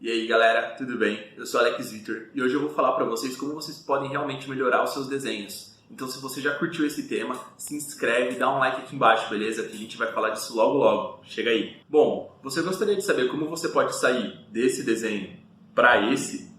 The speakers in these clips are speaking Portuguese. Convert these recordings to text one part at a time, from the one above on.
E aí galera, tudo bem? Eu sou Alex Vitor e hoje eu vou falar para vocês como vocês podem realmente melhorar os seus desenhos. Então se você já curtiu esse tema, se inscreve e dá um like aqui embaixo, beleza? Que a gente vai falar disso logo logo. Chega aí. Bom, você gostaria de saber como você pode sair desse desenho para esse?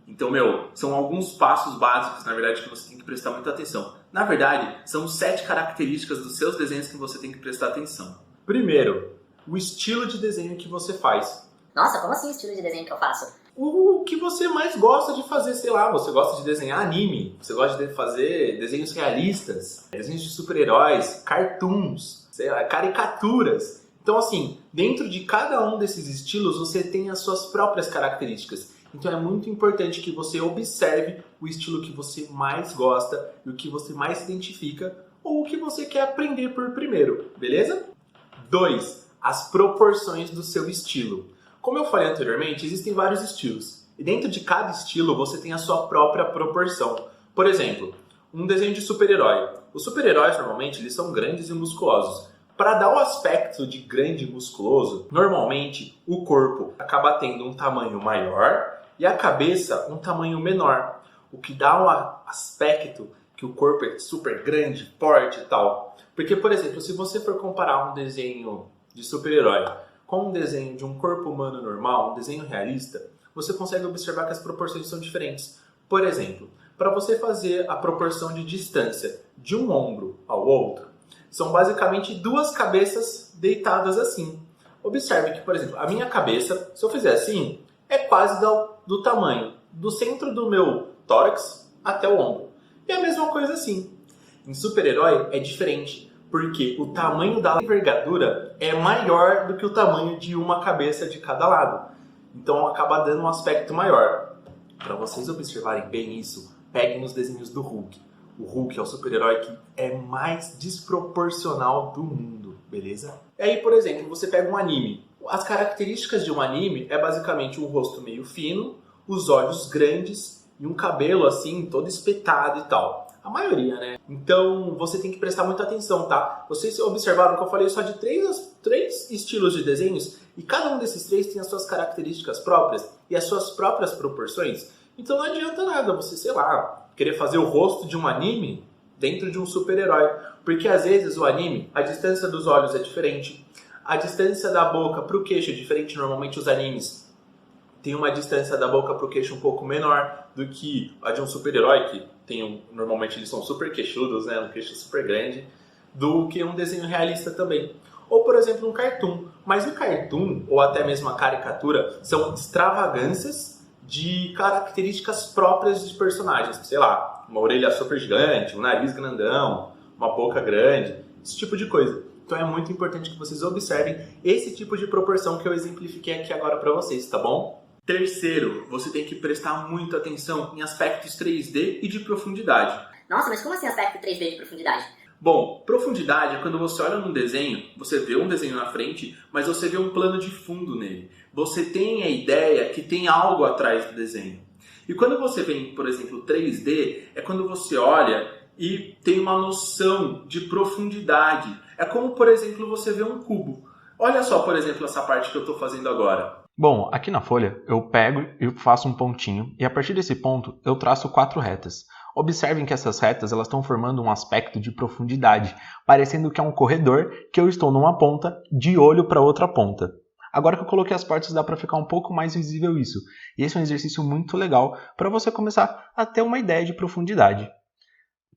Então, são alguns passos básicos, na verdade, que você tem que prestar muita atenção. Na verdade, são 7 características dos seus desenhos que você tem que prestar atenção. Primeiro, o estilo de desenho que você faz. Nossa, como assim o estilo de desenho que eu faço? O que você mais gosta de fazer, sei lá, você gosta de desenhar anime, você gosta de fazer desenhos realistas, desenhos de super-heróis, cartoons, sei lá, caricaturas. Então, assim, dentro de cada um desses estilos, você tem as suas próprias características. Então é muito importante que você observe o estilo que você mais gosta e o que você mais se identifica ou o que você quer aprender por primeiro, beleza? 2. As proporções do seu estilo. Como eu falei anteriormente, existem vários estilos. E dentro de cada estilo você tem a sua própria proporção. Por exemplo, um desenho de super-herói. Os super-heróis normalmente eles são grandes e musculosos. Para dar o aspecto de grande e musculoso, normalmente o corpo acaba tendo um tamanho maior e a cabeça um tamanho menor. O que dá um aspecto que o corpo é super grande, forte e tal. Porque, por exemplo, se você for comparar um desenho de super-herói com um desenho de um corpo humano normal, um desenho realista, você consegue observar que as proporções são diferentes. Por exemplo, para você fazer a proporção de distância de um ombro ao outro, são basicamente 2 cabeças deitadas assim. Observe que, por exemplo, a minha cabeça, se eu fizer assim, é quase do tamanho do centro do meu tórax até o ombro. E a mesma coisa assim. Em super-herói é diferente, porque o tamanho da envergadura é maior do que o tamanho de uma cabeça de cada lado. Então acaba dando um aspecto maior. Para vocês observarem bem isso, peguem os desenhos do Hulk. O Hulk é o super-herói que é mais desproporcional do mundo, beleza? E aí, por exemplo, você pega um anime. As características de um anime é basicamente um rosto meio fino, os olhos grandes e um cabelo assim, todo espetado e tal. A maioria, né? Então, você tem que prestar muita atenção, tá? Vocês observaram que eu falei só de 3 estilos de desenhos e cada um desses 3 tem as suas características próprias e as suas próprias proporções. Então não adianta nada você, sei lá, querer fazer o rosto de um anime dentro de um super-herói. Porque às vezes o anime, a distância dos olhos é diferente, a distância da boca para o queixo é diferente. Normalmente os animes têm uma distância da boca para o queixo um pouco menor do que a de um super-herói, que normalmente eles são super queixudos, né? Um queixo super grande, do que um desenho realista também. Ou, por exemplo, um cartoon. Mas o cartoon, ou até mesmo a caricatura, são extravagâncias de características próprias de personagens. Sei lá, uma orelha super gigante, um nariz grandão, uma boca grande, esse tipo de coisa. Então é muito importante que vocês observem esse tipo de proporção que eu exemplifiquei aqui agora para vocês, tá bom? Terceiro, você tem que prestar muita atenção em aspectos 3D e de profundidade. Nossa, mas como assim aspecto 3D de profundidade? Bom, profundidade é quando você olha num desenho, você vê um desenho na frente, mas você vê um plano de fundo nele. Você tem a ideia que tem algo atrás do desenho. E quando você vê, por exemplo, 3D, é quando você olha e tem uma noção de profundidade. É como, por exemplo, você vê um cubo. Olha só, por exemplo, essa parte que eu estou fazendo agora. Bom, aqui na folha eu pego e faço um pontinho e a partir desse ponto eu traço 4 retas. Observem que essas retas elas estão formando um aspecto de profundidade, parecendo que é um corredor que eu estou numa ponta de olho para outra ponta. Agora que eu coloquei as partes dá para ficar um pouco mais visível isso. E esse é um exercício muito legal para você começar a ter uma ideia de profundidade.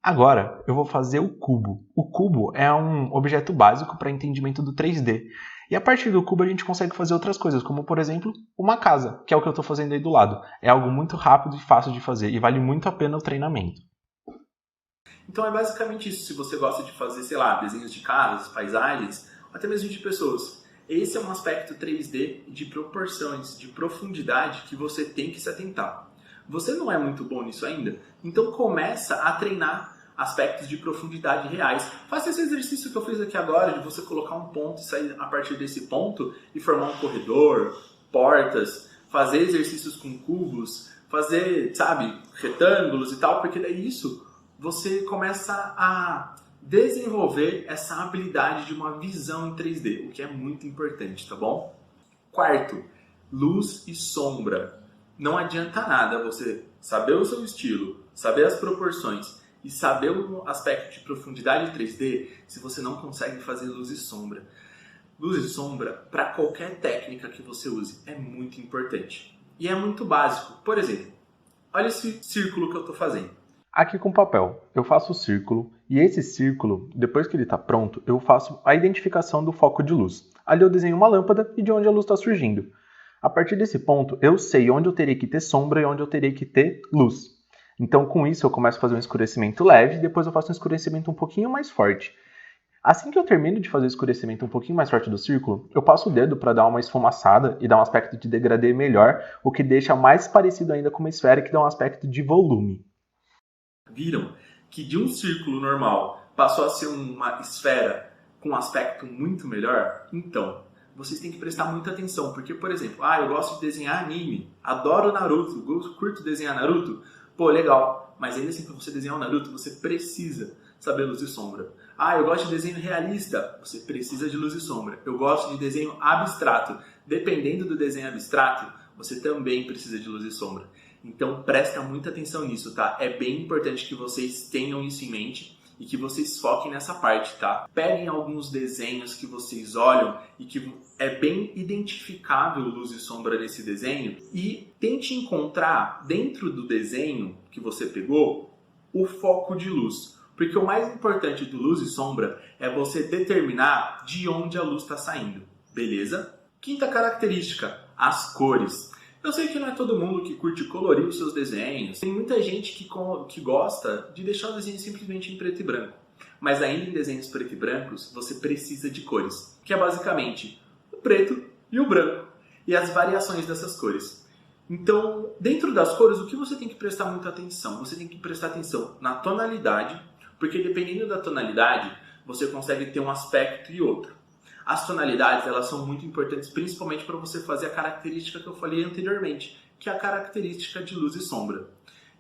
Agora eu vou fazer o cubo. O cubo é um objeto básico para entendimento do 3D. E a partir do cubo a gente consegue fazer outras coisas, como por exemplo, uma casa, que é o que eu estou fazendo aí do lado. É algo muito rápido e fácil de fazer e vale muito a pena o treinamento. Então é basicamente isso, se você gosta de fazer, sei lá, desenhos de casas, paisagens, até mesmo de pessoas. Esse é um aspecto 3D de proporções, de profundidade que você tem que se atentar. Você não é muito bom nisso ainda? Então começa a treinar aspectos de profundidade reais. Faça esse exercício que eu fiz aqui agora, de você colocar um ponto e sair a partir desse ponto e formar um corredor, portas, fazer exercícios com cubos, fazer, sabe, retângulos e tal, porque daí isso você começa a desenvolver essa habilidade de uma visão em 3D, o que é muito importante, tá bom? Quarto, luz e sombra. Não adianta nada você saber o seu estilo, saber as proporções e saber o aspecto de profundidade 3D se você não consegue fazer luz e sombra. Luz e sombra, para qualquer técnica que você use, é muito importante. E é muito básico. Por exemplo, olha esse círculo que eu estou fazendo. Aqui com papel, eu faço o círculo e esse círculo, depois que ele está pronto, eu faço a identificação do foco de luz. Ali eu desenho uma lâmpada e de onde a luz está surgindo. A partir desse ponto, eu sei onde eu terei que ter sombra e onde eu terei que ter luz. Então, com isso, eu começo a fazer um escurecimento leve e depois eu faço um escurecimento um pouquinho mais forte. Assim que eu termino de fazer o escurecimento um pouquinho mais forte do círculo, eu passo o dedo para dar uma esfumaçada e dar um aspecto de degradê melhor, o que deixa mais parecido ainda com uma esfera que dá um aspecto de volume. Viram que de um círculo normal passou a ser uma esfera com um aspecto muito melhor? Então, vocês têm que prestar muita atenção, porque, por exemplo, eu gosto de desenhar anime, adoro Naruto, curto desenhar Naruto, pô, legal, mas ainda assim, para você desenhar o Naruto, você precisa saber luz e sombra. Eu gosto de desenho realista, você precisa de luz e sombra. Eu gosto de desenho abstrato, dependendo do desenho abstrato, você também precisa de luz e sombra. Então, presta muita atenção nisso, tá? É bem importante que vocês tenham isso em mente e que vocês foquem nessa parte, tá? Peguem alguns desenhos que vocês olham e que é bem identificável luz e sombra nesse desenho e tente encontrar dentro do desenho que você pegou o foco de luz. Porque o mais importante do luz e sombra é você determinar de onde a luz está saindo, beleza? Quinta característica, as cores. Eu sei que não é todo mundo que curte colorir os seus desenhos. Tem muita gente que gosta de deixar o desenho simplesmente em preto e branco. Mas ainda em desenhos preto e brancos, você precisa de cores. Que é basicamente o preto e o branco. E as variações dessas cores. Então, dentro das cores, o que você tem que prestar muita atenção? Você tem que prestar atenção na tonalidade. Porque dependendo da tonalidade, você consegue ter um aspecto e outro. As tonalidades, elas são muito importantes, principalmente para você fazer a característica que eu falei anteriormente, que é a característica de luz e sombra.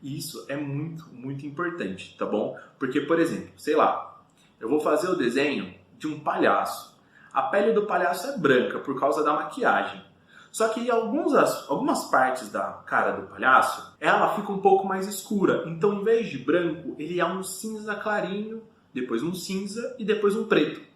E isso é muito, muito importante, tá bom? Porque, por exemplo, sei lá, eu vou fazer o desenho de um palhaço. A pele do palhaço é branca por causa da maquiagem. Só que algumas partes da cara do palhaço, ela fica um pouco mais escura. Então, em vez de branco, ele é um cinza clarinho, depois um cinza e depois um preto.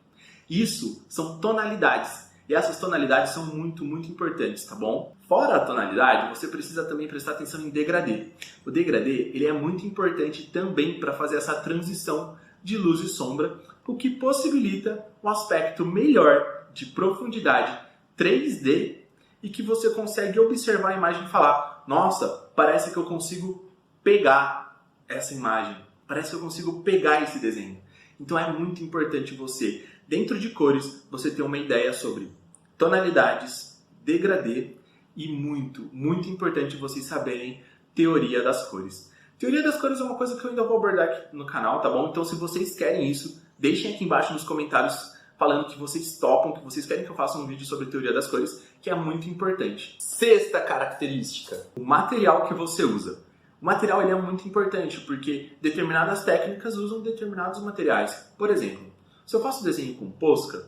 Isso são tonalidades. E essas tonalidades são muito, muito importantes, tá bom? Fora a tonalidade, você precisa também prestar atenção em degradê. O degradê, ele é muito importante também para fazer essa transição de luz e sombra, o que possibilita um aspecto melhor de profundidade 3D e que você consegue observar a imagem e falar: nossa, parece que eu consigo pegar essa imagem, parece que eu consigo pegar esse desenho. Então é muito importante você, dentro de cores, você ter uma ideia sobre tonalidades, degradê e muito, muito importante vocês saberem teoria das cores. Teoria das cores é uma coisa que eu ainda vou abordar aqui no canal, tá bom? Então se vocês querem isso, deixem aqui embaixo nos comentários falando que vocês topam, que vocês querem que eu faça um vídeo sobre teoria das cores, que é muito importante. Sexta característica, o material que você usa. O material ele é muito importante, porque determinadas técnicas usam determinados materiais. Por exemplo, se eu faço desenho com Posca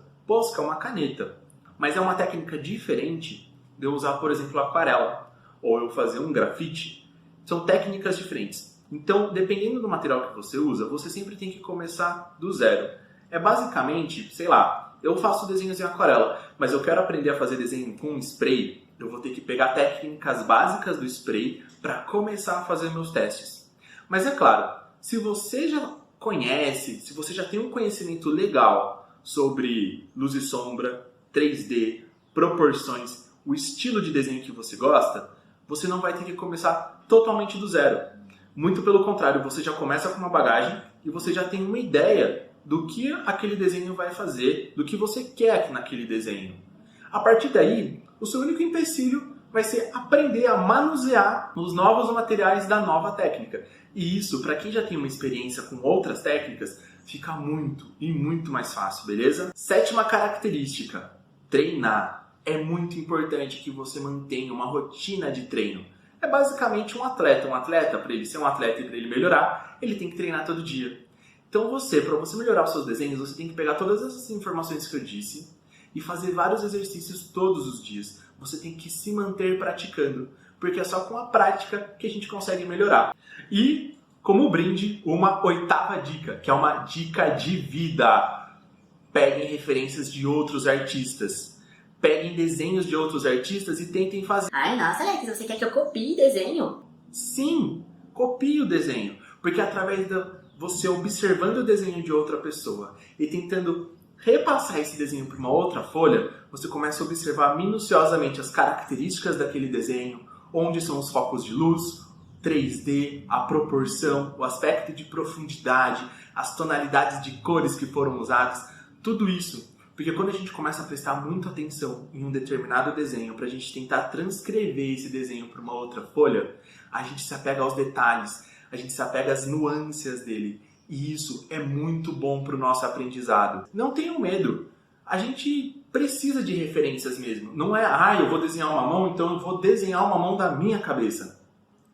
é uma caneta, mas é uma técnica diferente de eu usar, por exemplo, aquarela, ou eu fazer um grafite. São técnicas diferentes. Então, dependendo do material que você usa, você sempre tem que começar do zero. É basicamente, sei lá, eu faço desenhos em aquarela, mas eu quero aprender a fazer desenho com spray, eu vou ter que pegar técnicas básicas do spray para começar a fazer meus testes. Mas é claro, se você já conhece, se você já tem um conhecimento legal sobre luz e sombra, 3D, proporções, o estilo de desenho que você gosta, você não vai ter que começar totalmente do zero. Muito pelo contrário, você já começa com uma bagagem e você já tem uma ideia do que aquele desenho vai fazer, do que você quer naquele desenho. A partir daí, o seu único empecilho vai ser aprender a manusear os novos materiais da nova técnica. E isso, para quem já tem uma experiência com outras técnicas, fica muito e muito mais fácil, beleza? Sétima característica, treinar. É muito importante que você mantenha uma rotina de treino. É basicamente um atleta. Um atleta, para ele ser um atleta e para ele melhorar, ele tem que treinar todo dia. Então para você melhorar os seus desenhos, você tem que pegar todas essas informações que eu disse e fazer vários exercícios todos os dias. você tem que se manter praticando, porque é só com a prática que a gente consegue melhorar. E, como brinde, uma 8ª dica, que é uma dica de vida. Peguem referências de outros artistas. Peguem desenhos de outros artistas e tentem fazer. Ai, nossa, Alex, você quer que eu copie desenho? Sim, copie o desenho, porque através de você observando o desenho de outra pessoa e tentando repassar esse desenho para uma outra folha, você começa a observar minuciosamente as características daquele desenho, onde são os focos de luz, 3D, a proporção, o aspecto de profundidade, as tonalidades de cores que foram usadas, tudo isso. Porque quando a gente começa a prestar muita atenção em um determinado desenho para a gente tentar transcrever esse desenho para uma outra folha, a gente se apega aos detalhes, a gente se apega às nuances dele. E isso é muito bom para o nosso aprendizado. Não tenham medo. A gente precisa de referências mesmo. Não é, eu vou desenhar uma mão, então eu vou desenhar uma mão da minha cabeça.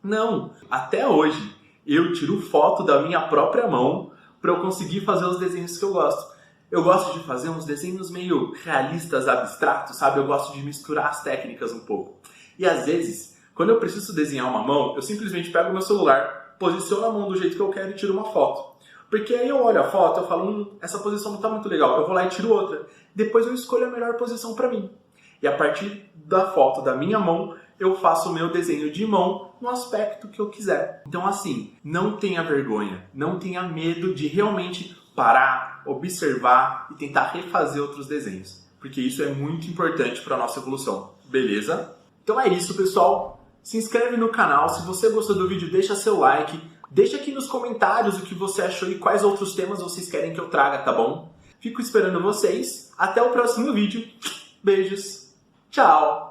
Não. Até hoje, eu tiro foto da minha própria mão para eu conseguir fazer os desenhos que eu gosto. Eu gosto de fazer uns desenhos meio realistas, abstratos, sabe? Eu gosto de misturar as técnicas um pouco. E às vezes, quando eu preciso desenhar uma mão, eu simplesmente pego meu celular, posiciono a mão do jeito que eu quero e tiro uma foto. Porque aí eu olho a foto, eu falo, essa posição não está muito legal, eu vou lá e tiro outra. Depois eu escolho a melhor posição para mim. E a partir da foto da minha mão, eu faço o meu desenho de mão no aspecto que eu quiser. Então assim, não tenha vergonha, não tenha medo de realmente parar, observar e tentar refazer outros desenhos. Porque isso é muito importante para a nossa evolução, beleza? Então é isso, pessoal. Se inscreve no canal, se você gostou do vídeo, deixa seu like. Deixa aqui nos comentários o que você achou e quais outros temas vocês querem que eu traga, tá bom? Fico esperando vocês. Até o próximo vídeo. Beijos. Tchau.